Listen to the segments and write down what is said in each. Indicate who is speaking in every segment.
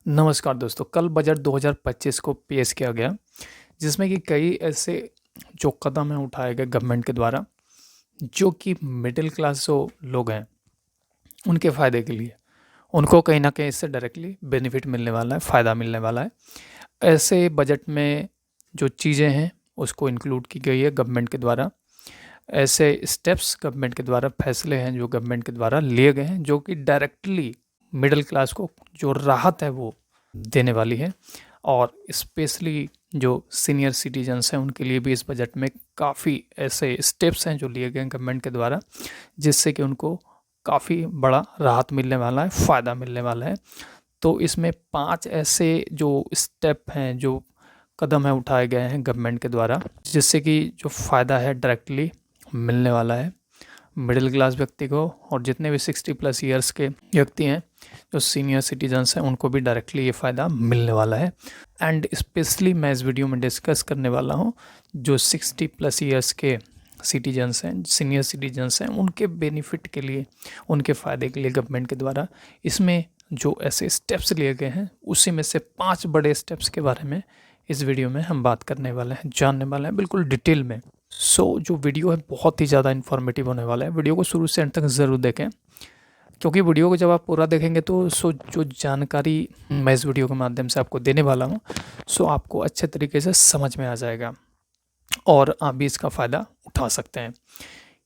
Speaker 1: नमस्कार दोस्तों, कल बजट 2025 को पेश किया गया, जिसमें कि कई ऐसे जो कदम हैं उठाए गए गवर्नमेंट के द्वारा, जो कि मिडिल क्लास जो लोग हैं, उनके फ़ायदे के लिए, उनको कहीं न कहीं इससे डायरेक्टली बेनिफिट मिलने वाला है, फ़ायदा मिलने वाला है। ऐसे बजट में जो चीज़ें हैं, उसको इंक्लूड की गई है गवर्नमेंट के द्वारा। ऐसे स्टेप्स गवर्नमेंट के द्वारा, फैसले हैं जो गवर्नमेंट के द्वारा लिए गए हैं, जो कि डायरेक्टली मिडिल क्लास को जो राहत है वो देने वाली है। और स्पेशली जो सीनियर सिटीजन्स हैं उनके लिए भी इस बजट में काफ़ी ऐसे स्टेप्स हैं जो लिए गए हैं गवर्नमेंट के द्वारा, जिससे कि उनको काफ़ी बड़ा राहत मिलने वाला है, फ़ायदा मिलने वाला है। तो इसमें 5 ऐसे जो स्टेप हैं, जो कदम हैं उठाए गए हैं गवर्नमेंट के द्वारा, जिससे कि जो फ़ायदा है डायरेक्टली मिलने वाला है मिडिल क्लास व्यक्ति को, और जितने भी 60+ ईयर्स के व्यक्ति हैं, जो सीनियर सिटीजन्स हैं, उनको भी डायरेक्टली ये फ़ायदा मिलने वाला है। एंड स्पेशली मैं इस वीडियो में डिस्कस करने वाला हूँ जो 60+ ईयर्स के सिटीजन्स हैं, सीनियर सिटीजन्स हैं, उनके बेनिफिट के लिए, उनके फ़ायदे के लिए गवर्नमेंट के द्वारा इसमें जो ऐसे स्टेप्स लिए गए हैं, उसी में से 5 बड़े स्टेप्स के बारे में इस वीडियो में हम बात करने वाले हैं, जानने वाले हैं बिल्कुल डिटेल में। जो वीडियो है बहुत ही ज़्यादा इन्फॉर्मेटिव होने वाला है। वीडियो को शुरू से अंत तक ज़रूर देखें, क्योंकि वीडियो को जब आप पूरा देखेंगे तो जो जानकारी मैं इस वीडियो के माध्यम से आपको देने वाला हूँ, आपको अच्छे तरीके से समझ में आ जाएगा और आप भी इसका फ़ायदा उठा सकते हैं।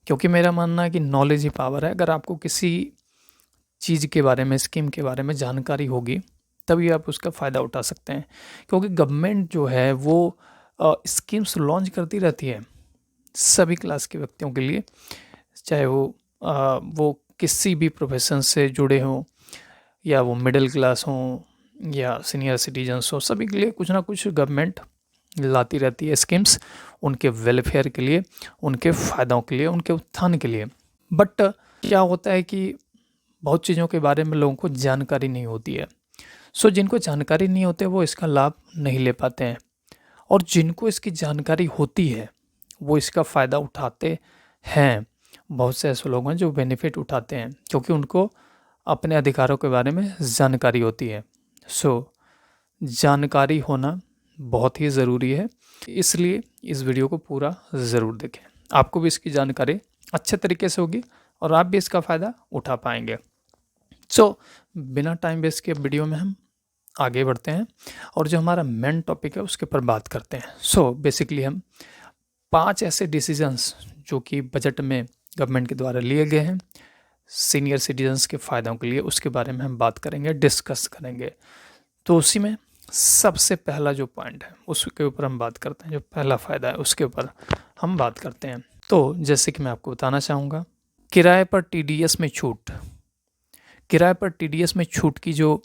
Speaker 1: क्योंकि मेरा मानना है कि नॉलेज ही पावर है। अगर आपको किसी चीज़ के बारे में, स्कीम के बारे में जानकारी होगी, तभी आप उसका फ़ायदा उठा सकते हैं। क्योंकि गवर्नमेंट जो है वो स्कीम्स लॉन्च करती रहती है सभी क्लास के व्यक्तियों के लिए, चाहे वो किसी भी प्रोफेशन से जुड़े हों, या वो मिडिल क्लास हों या सीनियर सिटीजन्स हों, सभी के लिए कुछ ना कुछ गवर्नमेंट लाती रहती है स्कीम्स, उनके वेलफेयर के लिए, उनके फ़ायदों के लिए, उनके उत्थान के लिए। बट क्या होता है कि बहुत चीज़ों के बारे में लोगों को जानकारी नहीं होती है। जिनको जानकारी नहीं होती है वो इसका लाभ नहीं ले पाते हैं, और जिनको इसकी जानकारी होती है वो इसका फ़ायदा उठाते हैं। बहुत से ऐसे लोग हैं जो बेनिफिट उठाते हैं, क्योंकि उनको अपने अधिकारों के बारे में जानकारी होती है। जानकारी होना बहुत ही ज़रूरी है, इसलिए इस वीडियो को पूरा ज़रूर देखें। आपको भी इसकी जानकारी अच्छे तरीके से होगी और आप भी इसका फ़ायदा उठा पाएंगे। बिना टाइम वेस्ट के वीडियो में हम आगे बढ़ते हैं और जो हमारा मेन टॉपिक है उसके ऊपर बात करते हैं। बेसिकली हम 5 ऐसे डिसीजंस जो कि बजट में गवर्नमेंट के द्वारा लिए गए हैं सीनियर सिटीजन्स के फ़ायदों के लिए, उसके बारे में हम बात करेंगे, डिस्कस करेंगे। तो उसी में सबसे पहला जो पॉइंट है उसके ऊपर हम बात करते हैं, जो पहला फ़ायदा है उसके ऊपर हम बात करते हैं। तो जैसे कि मैं आपको बताना चाहूँगा, किराए पर TDS में छूट। किराए पर TDS में छूट की जो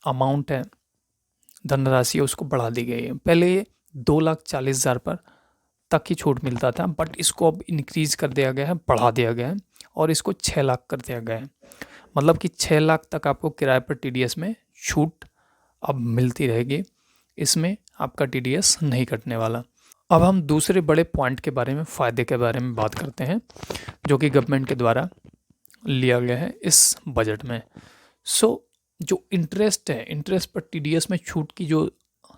Speaker 1: अमाउंट है, धनराशि है, उसको बढ़ा दी गई है। पहले ये 2,40,000 पर तक ही छूट मिलता था, बट इसको अब इंक्रीज़ कर दिया गया है, बढ़ा दिया गया है, और इसको 6 लाख कर दिया गया है। मतलब कि 6 लाख तक आपको किराए पर TDS में छूट अब मिलती रहेगी। इसमें आपका TDS नहीं कटने वाला। अब हम दूसरे बड़े पॉइंट के बारे में, फ़ायदे के बारे में बात करते हैं, जो कि गवर्नमेंट के द्वारा लिया गया है इस बजट में। जो इंटरेस्ट है, इंटरेस्ट पर TDS में छूट की जो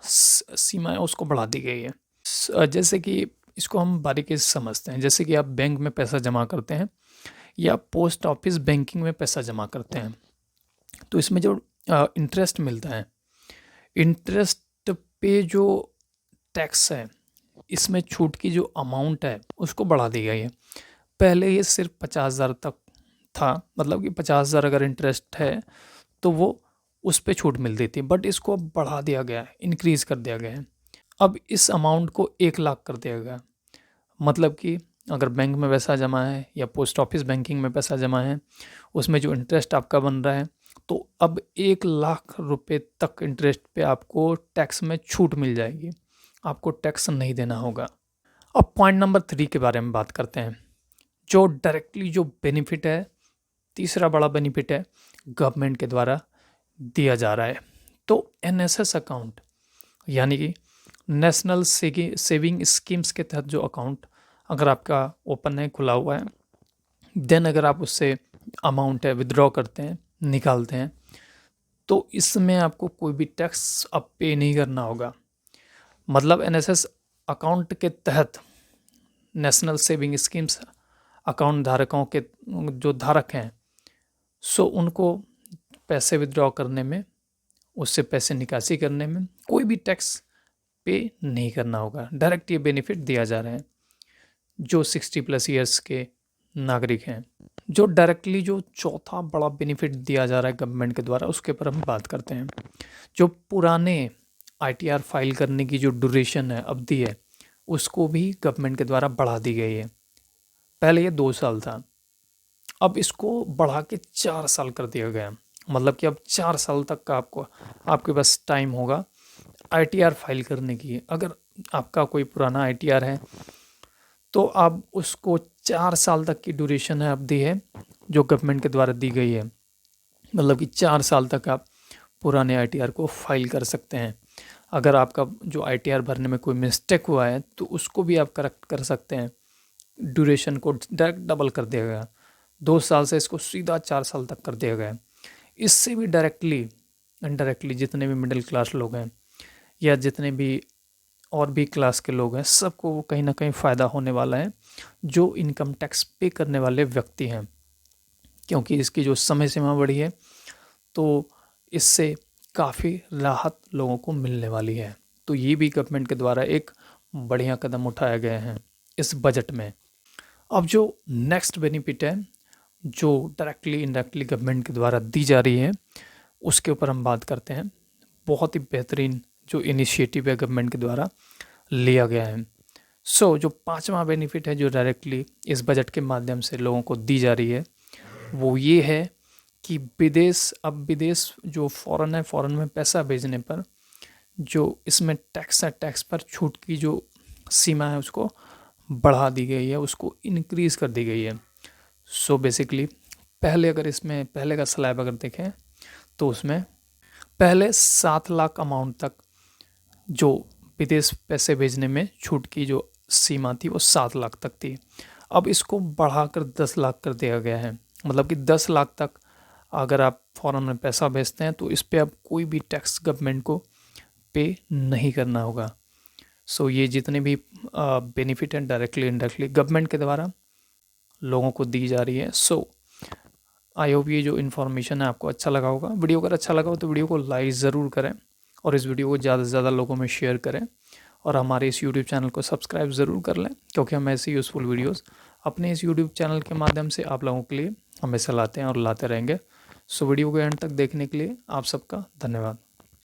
Speaker 1: सीमा है उसको बढ़ा दी गई है। जैसे कि इसको हम बारीकी से समझते हैं। जैसे कि आप बैंक में पैसा जमा करते हैं या पोस्ट ऑफिस बैंकिंग में पैसा जमा करते हैं, तो इसमें जो इंटरेस्ट मिलता है, इंटरेस्ट पे जो टैक्स है, इसमें छूट की जो अमाउंट है उसको बढ़ा दी गई है। पहले ये सिर्फ 50,000 तक था, मतलब कि 50,000 अगर इंटरेस्ट है तो वो उस पे छूट मिलती थी, बट इसको अब बढ़ा दिया गया है, इंक्रीज़ कर दिया गया है। अब इस अमाउंट को 1 लाख कर दिया गया। मतलब कि अगर बैंक में पैसा जमा है या पोस्ट ऑफिस बैंकिंग में पैसा जमा है, उसमें जो इंटरेस्ट आपका बन रहा है, तो अब 1 लाख रुपए तक इंटरेस्ट पे आपको टैक्स में छूट मिल जाएगी, आपको टैक्स नहीं देना होगा। अब पॉइंट नंबर 3 के बारे में बात करते हैं, जो डायरेक्टली जो बेनिफिट है, तीसरा बड़ा बेनिफिट है, गवर्नमेंट के द्वारा दिया जा रहा है। तो NSS अकाउंट, यानी कि नेशनल सेविंग स्कीम्स के तहत जो अकाउंट अगर आपका ओपन है, खुला हुआ है, देन अगर आप उससे अमाउंट है विड्रॉ करते हैं, निकालते हैं, तो इसमें आपको कोई भी टैक्स अब पे नहीं करना होगा। मतलब एनएसएस अकाउंट के तहत नेशनल सेविंग स्कीम्स अकाउंट धारकों के जो धारक हैं, सो उनको पैसे विड्रॉ करने में, उससे पैसे निकासी करने में कोई भी टैक्स पे नहीं करना होगा। डायरेक्ट ये बेनिफिट दिया जा रहा है जो 60+ ईयर्स के नागरिक हैं। जो डायरेक्टली जो चौथा बड़ा बेनिफिट दिया जा रहा है गवर्नमेंट के द्वारा, उसके ऊपर हम बात करते हैं। जो पुराने आईटीआर फाइल करने की जो ड्यूरेशन है, अवधि है, उसको भी गवर्नमेंट के द्वारा बढ़ा दी गई है। पहले ये 2 साल था, अब इसको बढ़ा के 4 साल कर दिया गया। मतलब कि अब 4 साल तक का आपके पास टाइम होगा आईटीआर फाइल करने की। अगर आपका कोई पुराना आईटीआर है तो आप उसको 4 साल तक की ड्यूरेशन है, अवधि है जो गवर्नमेंट के द्वारा दी गई है। मतलब कि 4 साल तक आप पुराने आईटीआर को फाइल कर सकते हैं। अगर आपका जो आईटीआर भरने में कोई मिस्टेक हुआ है तो उसको भी आप करेक्ट कर सकते हैं। ड्यूरेशन को डायरेक्ट डबल कर दिया गया, 2 साल से इसको सीधा 4 साल तक कर दिया गया। इससे भी डायरेक्टली इनडायरेक्टली जितने भी मिडिल क्लास लोग हैं या जितने भी और भी क्लास के लोग हैं, सबको कहीं ना कहीं फ़ायदा होने वाला है जो इनकम टैक्स पे करने वाले व्यक्ति हैं। क्योंकि इसकी जो समय सीमा बढ़ी है तो इससे काफ़ी राहत लोगों को मिलने वाली है। तो ये भी गवर्नमेंट के द्वारा एक बढ़िया कदम उठाया गया है इस बजट में। अब जो नेक्स्ट बेनिफिट है जो डायरेक्टली इनडायरेक्टली गवर्नमेंट के द्वारा दी जा रही है, उसके ऊपर हम बात करते हैं। बहुत ही बेहतरीन जो इनिशिएटिव है गवर्नमेंट के द्वारा लिया गया है। जो 5वां बेनिफिट है जो डायरेक्टली इस बजट के माध्यम से लोगों को दी जा रही है, वो ये है कि विदेश जो फ़ॉरेन है, फ़ॉरेन में पैसा भेजने पर जो इसमें टैक्स है, टैक्स पर छूट की जो सीमा है उसको बढ़ा दी गई है, उसको इंक्रीज़ कर दी गई है। बेसिकली पहले का स्लैब अगर देखें तो उसमें पहले 7 लाख अमाउंट तक जो विदेश पैसे भेजने में छूट की जो सीमा थी वो 7 लाख तक थी। अब इसको बढ़ाकर 10 लाख कर दिया गया है। मतलब कि 10 लाख तक अगर आप फ़ॉरेन में पैसा भेजते हैं तो इस पे अब कोई भी टैक्स गवर्नमेंट को पे नहीं करना होगा। ये जितने भी बेनिफिट हैं डायरेक्टली इनडायरेक्टली गवर्नमेंट के द्वारा लोगों को दी जा रही है। आई होप ये जो इन्फॉर्मेशन है आपको अच्छा लगा होगा। वीडियो अगर अच्छा लगा हो तो वीडियो को लाइक ज़रूर करें और इस वीडियो को ज़्यादा से ज़्यादा लोगों में शेयर करें और हमारे इस यूट्यूब चैनल को सब्सक्राइब ज़रूर कर लें, क्योंकि हम ऐसी यूज़फुल वीडियोस अपने इस यूट्यूब चैनल के माध्यम से आप लोगों के लिए हमेशा लाते हैं और लाते रहेंगे। वीडियो को एंड तक देखने के लिए आप सबका धन्यवाद।